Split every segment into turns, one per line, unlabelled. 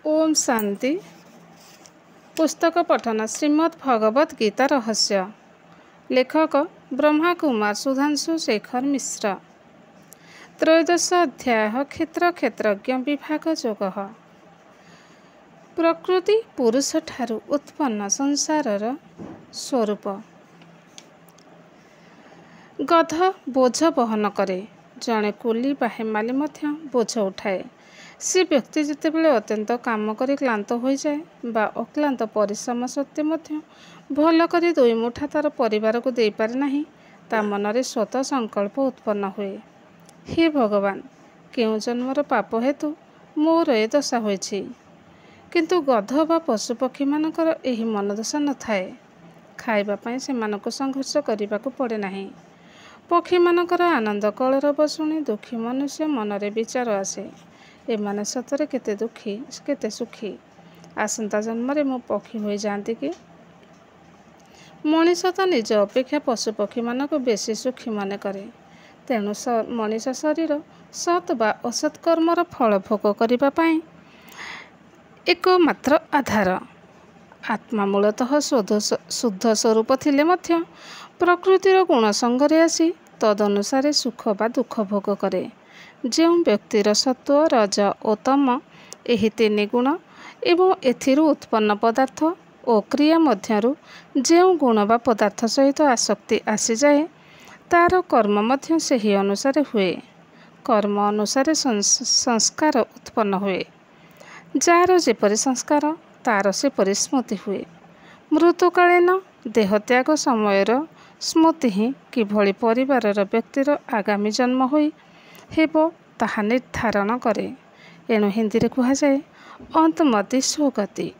ओम शांति। पुस्तक पठन श्रीमद् भगवद गीता रहस्य। लेखक ब्रह्मा कुमार सुधांशु शेखर मिश्र। त्रयोदश अध्याय क्षेत्र क्षेत्रज्ञ विभाग योग। प्रकृति पुरुष ठारू उत्पन्न संसारर स्वरूप। गध बोझ बहन करे, जड़े कुली बा हेमाली मध्य बोझ उठाए। से व्यक्ति जितेबाला अत्यंत काम करी क्लांत हो जाए बा अक्लांत परिश्रम सत्वे मध्य भल करी दुई मुठा तार परिवार को दे पारे नहीं, ता मनरे स्वतः संकल्प उत्पन्न हुए, हे भगवान, केउ जन्मर पाप हेतु मोर ए दशा होइछि। किंतु गध बा पशुपक्षी मानकर एही मन दशा न थाए। खाइबा पई सेमानको संघर्ष करिबाकु पड़े नहीं। पक्षी मानकर आनंद कलरव शुणी दुखी मनुष्य मनरे विचार आसे, एमाने सतरे केते दुखी केते सुखी। आसंता जन्मरे मो पक्षी हो जाती कि। मनीष तो निज अपेक्षा पशुपक्षी मानक बेसी सुखी मन करे। तेणु मनीष शरीर सत् बा असत् कर्मर फल भोग करिबा पई एकमात्र आधार। आत्मा मूलतः शुद्ध स्वरूप थिले मध्य प्रकृतिर गुण संगरे आसी तदनुसारे सुख बा दुख भोग करे। जो व्यक्तिर सत्व रज और तम एही तीन गुण एवं एथिरु उत्पन्न पदार्थ और क्रिया मध्यरु जो गुण बा पदार्थ सहित आसक्ति आसी जाए, तार कर्म मध्य सेही अनुसारे हुए। कर्म अनुसारे संस्कार उत्पन्न हुए। जार जेपरि संस्कार तार सेपरि स्मृति हुए। मृत्युकालीन देहत्याग समयर स्मृति ही किभଳି परिवारर व्यक्तिर आगामी जन्म होई हेबो ताहा निर्धारण करे। एणु हिंदी कह जाए अंतमति सुगति।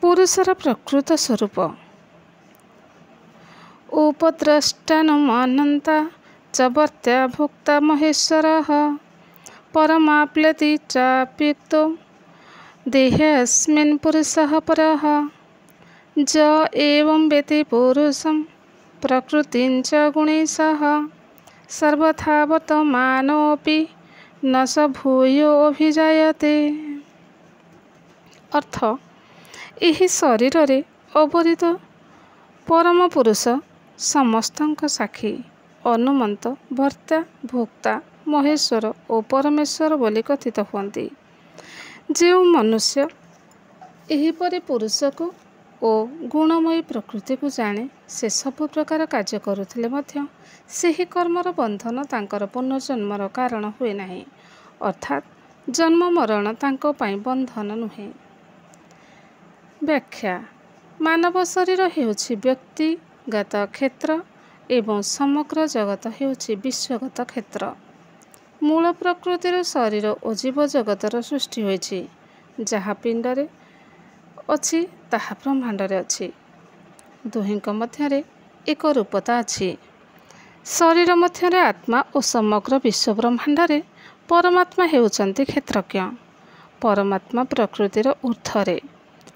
पुरुषर प्रकृत स्वरूप। उपद्रष्टानुमानन्ता च वर्त्या भोक्ता महेश्वरः परमाप्यति चाप्युक्तो देहेऽस्मिन् पुरुषः परः। ज एवं वेति पुरुषं प्रकृतिं च गुणैः सर्वथा वर्तमानोऽपि न स भूयो अभिजायते। अर्थ, एही शरीर रे अवरित परम पुरुष समस्तंक साक्षी, अनुमंत, भर्ता, भोक्ता, महेश्वर और परमेश्वर बोली कथित हुअन्ति। जो मनुष्य एहीपरि पुरुष को और गुणमयी प्रकृति को जाने, से सब प्रकार कार्य करुथिले मध्य सेही कर्मर बंधन तांकर पुनर्जन्मर कारण हुए नहीं। अर्थात जन्म मरण तांको पाई बंधन नुहे। व्याख्या। मानव शरीर हेउछि व्यक्तिगत क्षेत्र एवं समग्र जगत हेउछि विश्वगत क्षेत्र। मूल प्रकृतिर शरीर और जीव जगतर सृष्टि होइछि। जहा पिंडरे अछि ताहा ब्रह्मांडरे अछि। दुहिंक मध्यरे एक रूपता अछि। शरीर मध्यरे आत्मा और समग्र विश्व ब्रह्मांडरे परमात्मा हेउचंती क्षेत्रज्ञ। परमात्मा प्रकृतिर ऊर्ध्वरे।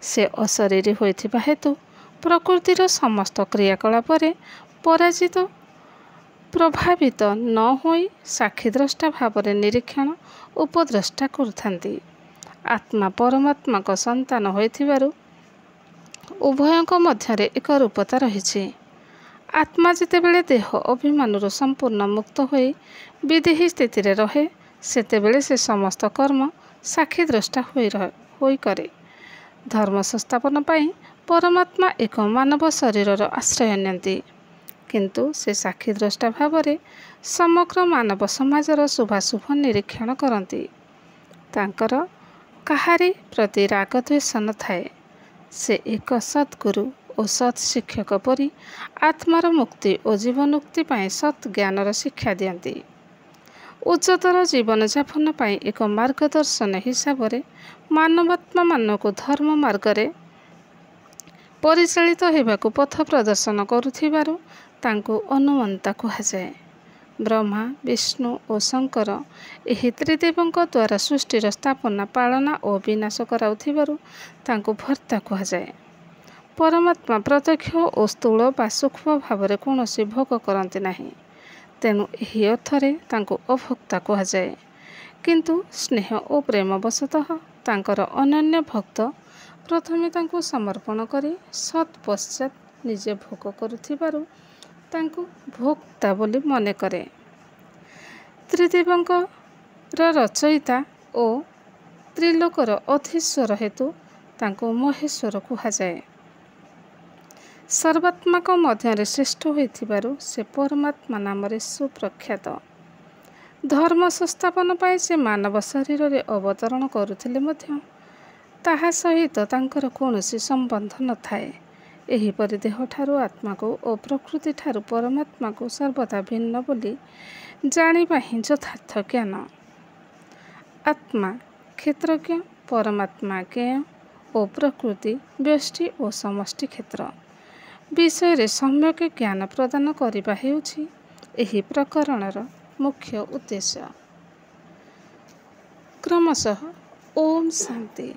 से अशरीरी होइथिबा हेतु प्रकृतिर समस्त क्रियाकलापरे पराजित प्रभावित न होई साक्षीद्रष्टा भावरे निरीक्षण उपद्रष्टा करुथांती। आत्मा परमात्मा को संतान होइथिबारु उभयक मध्यरे एक रूपता रहिछि। आत्मा जितेबेले देह अभिमानरु संपूर्ण मुक्त होई विदेही स्थिति रे रहे, सेतेबेले से समस्त कर्म साक्षीद्रष्टा होई करे। धर्म संस्थापन पाई परमात्मा एक मानव शरीरर आश्रय नियंती। किंतु से साक्षीद्रष्टा भावरे समग्र मानव समाजर शुभाशुभ निरीक्षण करती। तांकर काहारी प्रति राग द्वेष न थाए। से एक सद्गुरु और सत् शिक्षक परी आत्मार मुक्ति और जीवनुक्ति पाई सत् ज्ञानर शिक्षा दियंती। उच्चतर जीवन जापन पाई एक मार्गदर्शन हिसाब रे मानवात्मा मानक धर्म मार्गरे परिचालित हेबाकु पथ प्रदर्शन करुथिबारु तांकु अनुमंता कुहाଯାଏ। ब्रह्मा, विष्णु और शंकर एही त्रिदेवଙ୍କ द्वारा सृष्टिर स्थापना, पालना और विनाश कराउथिबारु तांकु भर्ता कुहाଯାଏ। परमात्मा प्रत्यक्ष और स्थूल बा सूक्ष्म भावरे कौनसी भोग करती नहीं। तेणु एही अर्थरे तांकु अभोक्ता कुहाଯାଏ। କିନ୍ତୁ ସ୍ନେହ ଓ ପ୍ରେମବଶତଃ ତାଙ୍କର ଅନନ୍ୟ ଭକ୍ତ ପ୍ରଥମେ ତାଙ୍କୁ ସମର୍ପଣ କରି ସତ୍ ପଶ୍ଚାତ୍ ନିଜେ ଭୋଗ କରୁଥିବାରୁ ତାଙ୍କୁ ଭୋକ୍ତା ବୋଲି ମନେ କରେ। ତ୍ରିଦେବଙ୍କର ରଚୟିତା ଓ ତ୍ରିଲୋକର ଅଧୀଶ୍ୱର ହେତୁ ତାଙ୍କୁ ମହେଶ୍ୱର କୁହାଯାଏ। ସର୍ବାତ୍ମାଙ୍କ ମଧ୍ୟରେ ଶ୍ରେଷ୍ଠ ହୋଇଥିବାରୁ ସେ ପରମାତ୍ମା ନାମରେ ସୁପ୍ରଖ୍ୟାତ। ଧର୍ମ ସଂସ୍ଥାପନ ପାଇଁ ସେ ମାନବ ଶରୀରରେ ଅବତରଣ କରୁଥିଲେ ମଧ୍ୟ ତାହା ସହିତ ତାଙ୍କର କୌଣସି ସମ୍ବନ୍ଧ ନଥାଏ। ଏହିପରି ଦେହଠାରୁ ଆତ୍ମାକୁ ଓ ପ୍ରକୃତିଠାରୁ ପରମାତ୍ମାକୁ ସର୍ବଦା ଭିନ୍ନ ବୋଲି ଜାଣିବା ହିଁ ଯଥାର୍ଥ ଜ୍ଞାନ। ଆତ୍ମା କ୍ଷେତ୍ରଜ୍ଞ, ପରମାତ୍ମା ଜ୍ଞେୟ ଓ ପ୍ରକୃତି ବ୍ୟଷ୍ଟି ଓ ସମଷ୍ଟି କ୍ଷେତ୍ର ବିଷୟରେ ସମ୍ୟକ୍ ଜ୍ଞାନ ପ୍ରଦାନ କରିବା ହେଉଛି ଏହି ପ୍ରକରଣର ମୁଖ୍ୟ ଉଦ୍ଦେଶ୍ୟ। କ୍ରମଶଃ ଓମ୍ ଶାନ୍ତି।